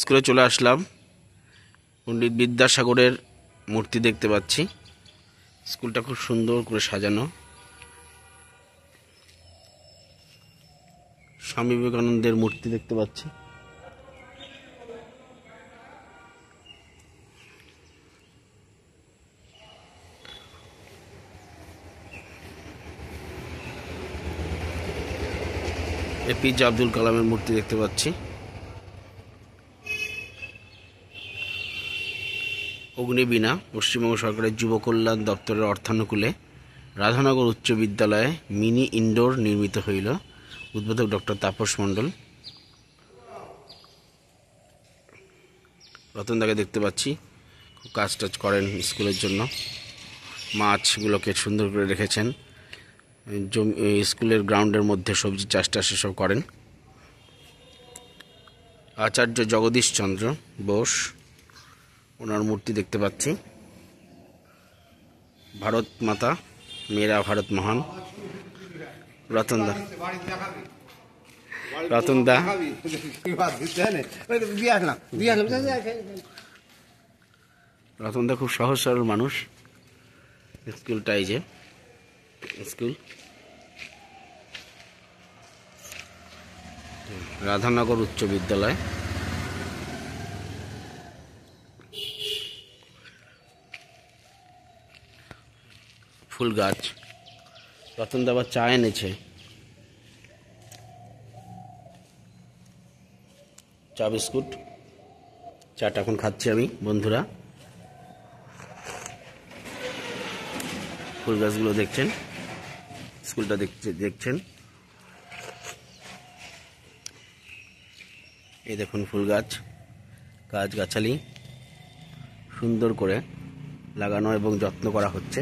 স্কুলে চলে আসলাম। পণ্ডিত বিদ্যাসাগরের মূর্তি দেখতে পাচ্ছি। স্কুলটা খুব সুন্দর করে সাজানো। স্বামী বিবেকানন্দের মূর্তি দেখতে পাচ্ছি। এপিজে আব্দুল কালামের মূর্তি দেখতে পাচ্ছি। অগ্নিবীণা পশ্চিমবঙ্গ সরকারের যুব কল্যাণ দপ্তরের অর্থানুকূলে রাধানগর উচ্চ বিদ্যালয়ে মিনি ইনডোর নির্মিত হইল। উদ্বোধক ডক্টর তাপস মণ্ডল। রতনদাকে দেখতে পাচ্ছি, খুব কাজ টাজ করেন স্কুলের জন্য। মাছগুলোকে সুন্দর করে রেখেছেন। স্কুলের গ্রাউন্ডের মধ্যে সবজি চাষ টাস সব করেন। আচার্য জগদীশ চন্দ্র বোস, ওনার মূর্তি দেখতে পাচ্ছি। ভারত মাতা মেরা ভারত মহান। রতনদা রতনদা খুব সহজ সরল মানুষ। স্কুলটা এই যে স্কুল রাধানগর উচ্চ বিদ্যালয়। ফুল গাছ। রতনদা আবার চা এনেছে, চা বিস্কুট। চাটা এখন খাচ্ছি আমি বন্ধুরা। ফুল গাছগুলো দেখছেন, স্কুলটা দেখছেন। এই দেখুন ফুল গাছ, গাছগাছালি সুন্দর করে লাগানো এবং যত্ন করা হচ্ছে।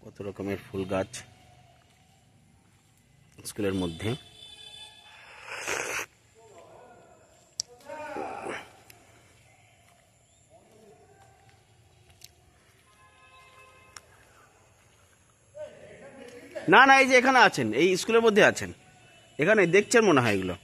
কত রকমের ফুল গাছ স্কুলের মধ্যে। না না, এই যে এখানে আছেন, এই স্কুলের মধ্যে আছেন, এখানে দেখছেন মনে হয় এগুলো।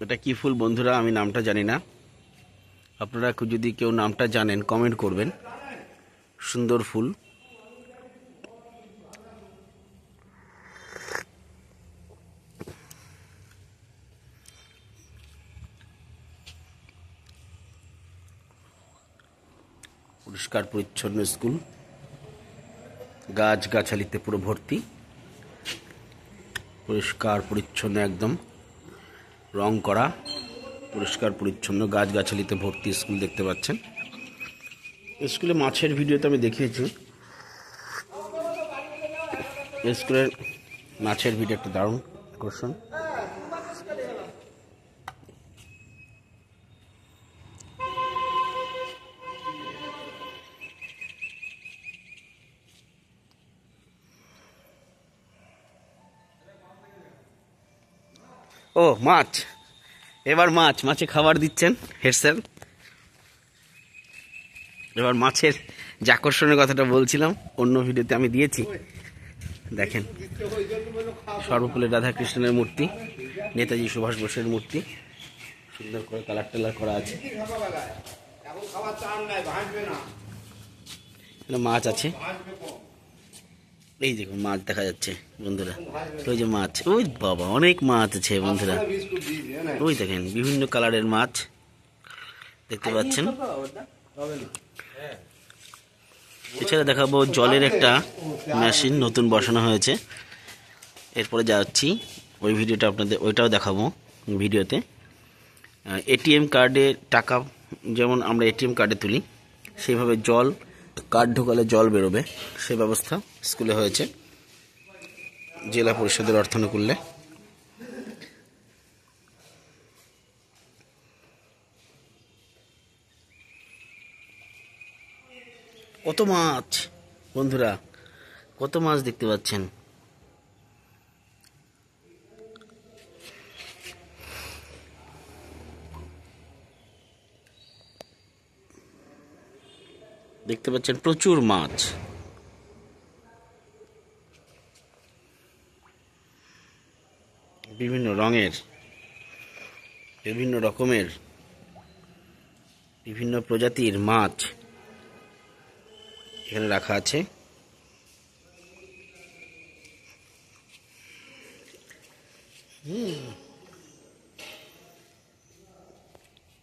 এটা কি ফুল বন্ধুরা, আমি নামটা জানি না। আপনারা যদি কেউ নামটা জানেন কমেন্ট করবেন। সুন্দর ফুল। পরিষ্কার পরিচ্ছন্ন স্কুল, গাছগাছালিতে পুরো ভর্তি। পরিষ্কার পরিচ্ছন্ন, একদম রং করা, পরিষ্কার পরিচ্ছন্ন, গাছগাছালিতে ভর্তি স্কুল দেখতে পাচ্ছেন। স্কুলে মাছের ভিডিওতে আমি দেখিয়েছি। স্কুলের মাছের ভিডিও একটা দারুণ আকর্ষণ। ও মাছ, এবার মাছে খাবার দিচ্ছেন হেড স্যার। এবার মাছের যে আকর্ষণের কথাটা বলছিলাম, অন্য ভিডিওতে আমি দিয়েছি, দেখেন। সর্বপল্লী রাধাকৃষ্ণের মূর্তি, নেতাজি সুভাষ বোসের মূর্তি, সুন্দর করে কালার টালার করা আছে। মাছ আছে, এই দেখুন মাছ দেখা যাচ্ছে বন্ধুরা। ওই যে মাছ, ওই বাবা অনেক মাছ আছে বন্ধুরা। ওই দেখেন বিভিন্ন কালারের মাছ দেখতে পাচ্ছেন। এছাড়া দেখাবো জলের একটা মেশিন নতুন বসানো হয়েছে। এরপরে যাচ্ছি ওই ভিডিওটা আপনাদের, ওইটাও দেখাবো ভিডিওতে। এটিএম কার্ডে টাকা যেমন আমরা এটিএম কার্ডে তুলি, সেইভাবে জল কার্ড ঢোকালে জল বেরোবে, সে ব্যবস্থা স্কুলে হয়েছে জেলা পরিষদের অর্থানুকূল্যে। কত মাছ বন্ধুরা, কত মাছ দেখতে পাচ্ছেন। দেখতে পাচ্ছেন প্রচুর মাছ। বিভিন্ন রঙের, বিভিন্ন রকমের, বিভিন্ন প্রজাতির মাছ এখানে রাখা আছে।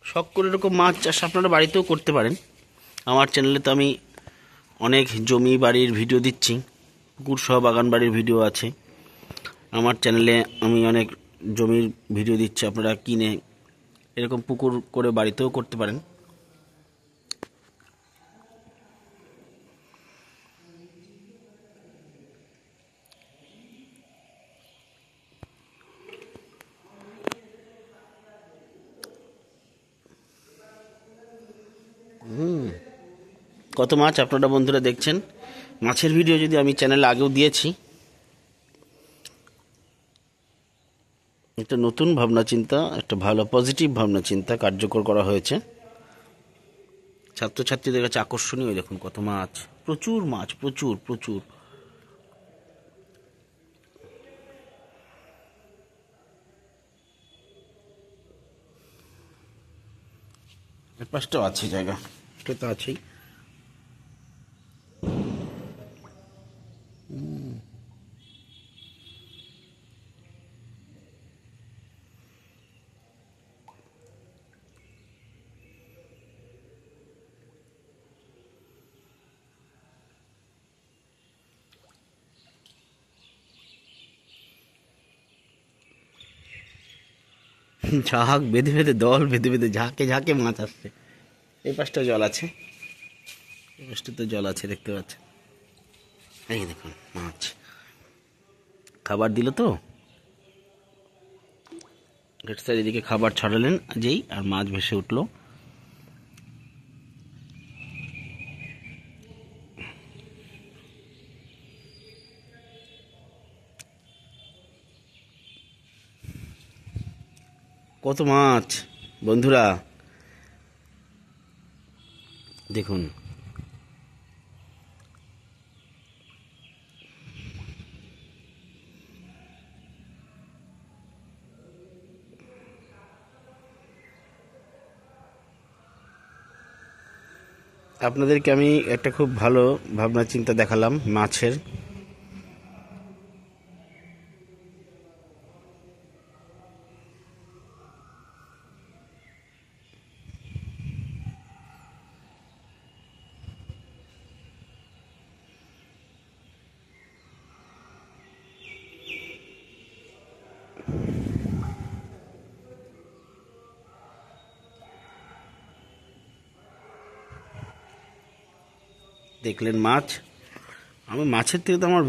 শখ করে এরকম মাছ চাষ আপনারা বাড়িতেও করতে পারেন। আমার চ্যানেলে তো আমি অনেক জমি বাড়ির ভিডিও দিচ্ছি, পুকুর সহ বাগান বাড়ির ভিডিও আছে আমার চ্যানেলে। আমি অনেক জমির ভিডিও দিচ্ছি, আপনারা কিনে এরকম পুকুর করে বাড়িতেও করতে পারেন। কত মাছ আপনারা বন্ধুরা দেখছেন। মাছের ভিডিও যদি আমি চ্যানেলে আগেও দিয়েছি। একটা নতুন ভাবনা চিন্তা, একটা ভালো পজিটিভ ভাবনা চিন্তা কার্যকর করা হয়েছে। ছাত্রছাত্রীদের কাছে আকর্ষণীয়। দেখুন কত মাছ, প্রচুর মাছ, প্রচুর প্রচুর। এর পাশটাও আছে জায়গা, এটা তো আছেই। ঝাঁক বেঁধে বেঁধে, দল বেঁধে বেঁধে ঝাঁকে ঝাঁকে মাছ আসছে। এই পাশটা জল আছে, এই পাশটা তো জল আছে, দেখতে পাচ্ছেন। এই দেখুন মাছ, খাবার দিল তো গেট স্যার, এদিকে খাবার ছড়ালেন যেই, আর মাছ ভেসে উঠলো। কত মাছ বন্ধুরা দেখুন। আপনাদেরকে আমি একটা খুব ভালো ভাবনা চিন্তা দেখালাম মাছের। দেখলেন মাছ। আমি মাছের থেকে তো আমার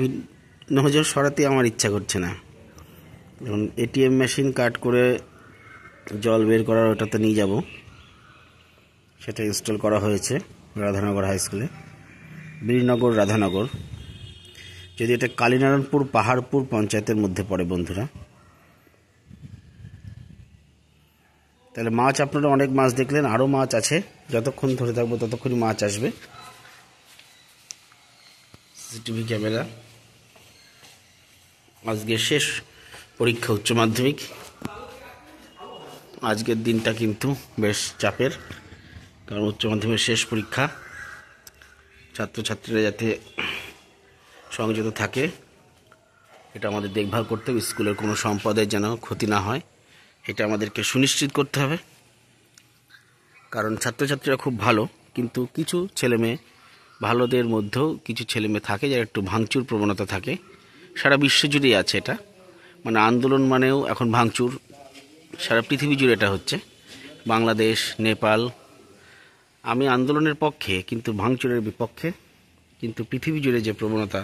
নজর সরাতে আমার ইচ্ছা করছে না। এখন এটিএম মেশিন কাট করে জল বের করার ওটাতে নিয়ে যাব, সেটা ইনস্টল করা হয়েছে রাধানগর হাই স্কুলে, বীরনগর রাধানগর। যদি এটা কালীনারায়ণপুর পাহাড়পুর পঞ্চায়েতের মধ্যে পড়ে বন্ধুরা। তাহলে মাছ আপনারা অনেক মাছ দেখলেন, আরও মাছ আছে, যতক্ষণ ধরে থাকবো ততক্ষণই মাছ আসবে। CCTV camera. আজকে শেষ পরীক্ষা উচ্চ মাধ্যমিক। আজকের দিনটা কিন্তু বেশ চাপের, কারণ উচ্চ মাধ্যমিকের শেষ পরীক্ষা। ছাত্রছাত্রীরা যাতে সংযত থাকে, এটা আমাদের দেখভাল করতে হবে। স্কুলের কোনো সম্পদের যেন ক্ষতি না হয়, এটা আমাদেরকে সুনিশ্চিত করতে হবে। কারণ ছাত্রছাত্রীরা খুব ভালো, কিন্তু কিছু ছেলেমেয়ে, ভালোদের মধ্যেও কিছু ছেলেমেয়ে থাকে যারা একটু ভাঙচুর প্রবণতা থাকে। সারা বিশ্ব জুড়েই আছে এটা, মানে আন্দোলন মানেও এখন ভাঙচুর। সারা পৃথিবী জুড়ে এটা হচ্ছে, বাংলাদেশ, নেপাল। আমি আন্দোলনের পক্ষে, কিন্তু ভাঙচুরের বিপক্ষে। কিন্তু পৃথিবী জুড়ে যে প্রবণতা,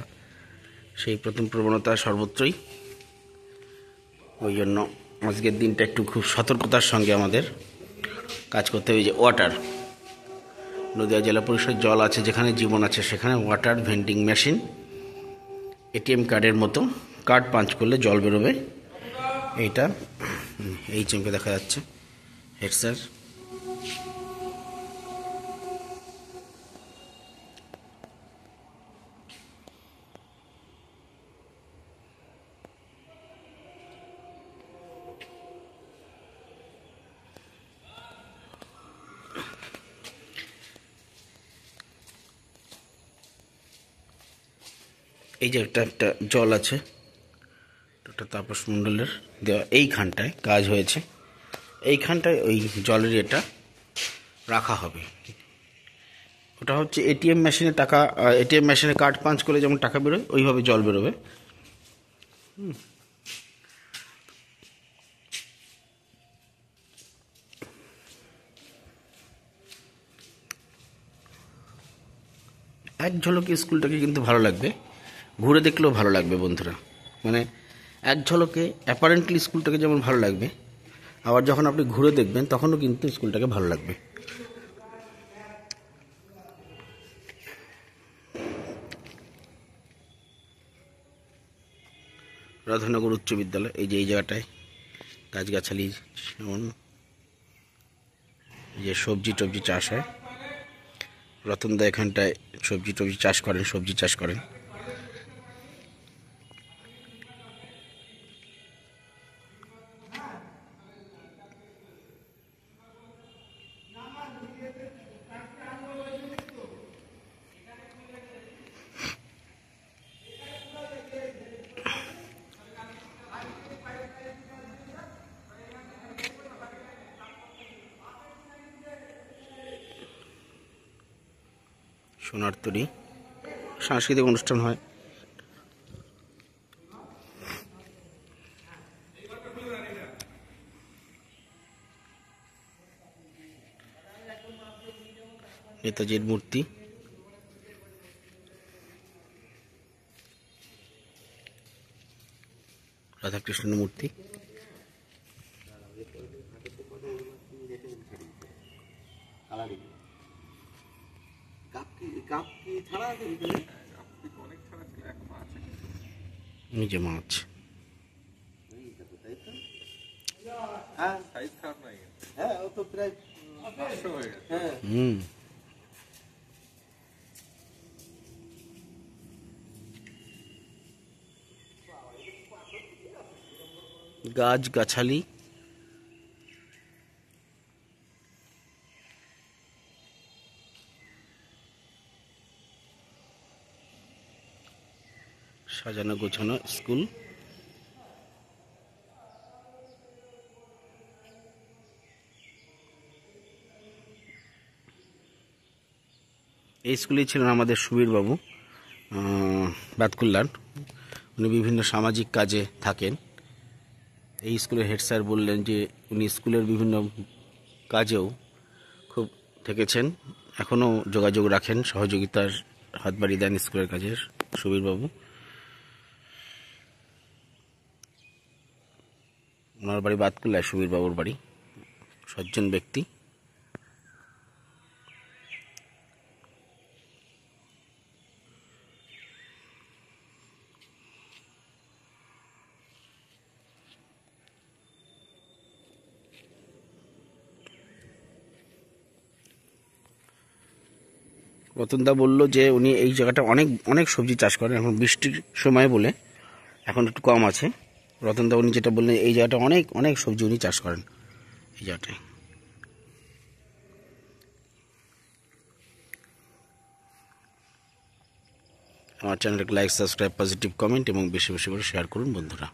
সেই প্রথম প্রবণতা সর্বত্রই। ওই জন্য আজকের দিনটা একটু খুব সতর্কতার সঙ্গে আমাদের কাজ করতে হবে। যে ওয়াটার, নদীয়া জেলা পরিষদ জল আছে যেখানে জীবন আছে সেখানে ওয়াটার ভেন্ডিং মেশিন এটিএম কার্ডের মতো, কার্ড পাঞ্চ করলে জল বেরোবে। এইটা এই চেমকে দেখা যাচ্ছে হেড স্যার। এই যে একটা জল আছে, ওটা তাপস মণ্ডলের দেওয়া। এইখানটায় কাজ হয়েছে, এইখানটায় ওই জলের এটা রাখা হবে। ওটা হচ্ছে এটিএম মেশিনে টাকা, এটিএম মেশিনে কার্ড পাঞ্চ করলে যেমন টাকা বেরোয় ওইভাবে জল বেরোবে। এক ঝলকে স্কুলটাকে কিন্তু ভালো লাগবে, ঘুরে দেখলেও ভালো লাগবে বন্ধুরা। মানে এক ঝলকে অ্যাপারেন্টলি স্কুলটাকে যেমন ভালো লাগবে, আবার যখন আপনি ঘুরে দেখবেন তখনও কিন্তু স্কুলটাকে ভালো লাগবে। রাধানগর উচ্চ বিদ্যালয়, এই যে এই জায়গাটায় গাছগাছালি, যেমন যে সবজি টবজি চাষ হয়, রতনদা এখানটায় সবজি টবজি চাষ করেন, সবজি চাষ করেন। সোনার তরী সাংস্কৃতিক অনুষ্ঠান হয়। নেতাজির মূর্তি, রাধাকৃষ্ণের মূর্তি। নিজে মাছ, গাছ গাছালি, সাজানো গোছানো স্কুল। এই স্কুলেই ছিলেন আমাদের সুবীর বাবু বাতকুল্লার। উনি বিভিন্ন সামাজিক কাজে থাকেন। এই স্কুলের হেড স্যার বললেন যে উনি স্কুলের বিভিন্ন কাজেও খুব থেকেছেন, এখনও যোগাযোগ রাখেন, সহযোগিতার হাত বাড়িয়ে দেন স্কুলের কাজের সুবীর বাবু। ওনার বাড়ি বাতকুল্লায়, সুবীর বাবুর বাড়ি, সজ্জন ব্যক্তি। রতনদা বলল যে উনি এই জায়গাটা অনেক অনেক সবজি চাষ করেন, এখন বৃষ্টির সময় বলে এখন একটু কম আছে। রতনদা উনি যেটা বললেন এই জায়গাটা অনেক অনেক সবজি উনি চাষ করেন এই জায়গাটায়। আমার চ্যানেলটাকে লাইক, সাবস্ক্রাইব, পজিটিভ কমেন্ট এবং বেশি বেশি করে শেয়ার করুন বন্ধুরা।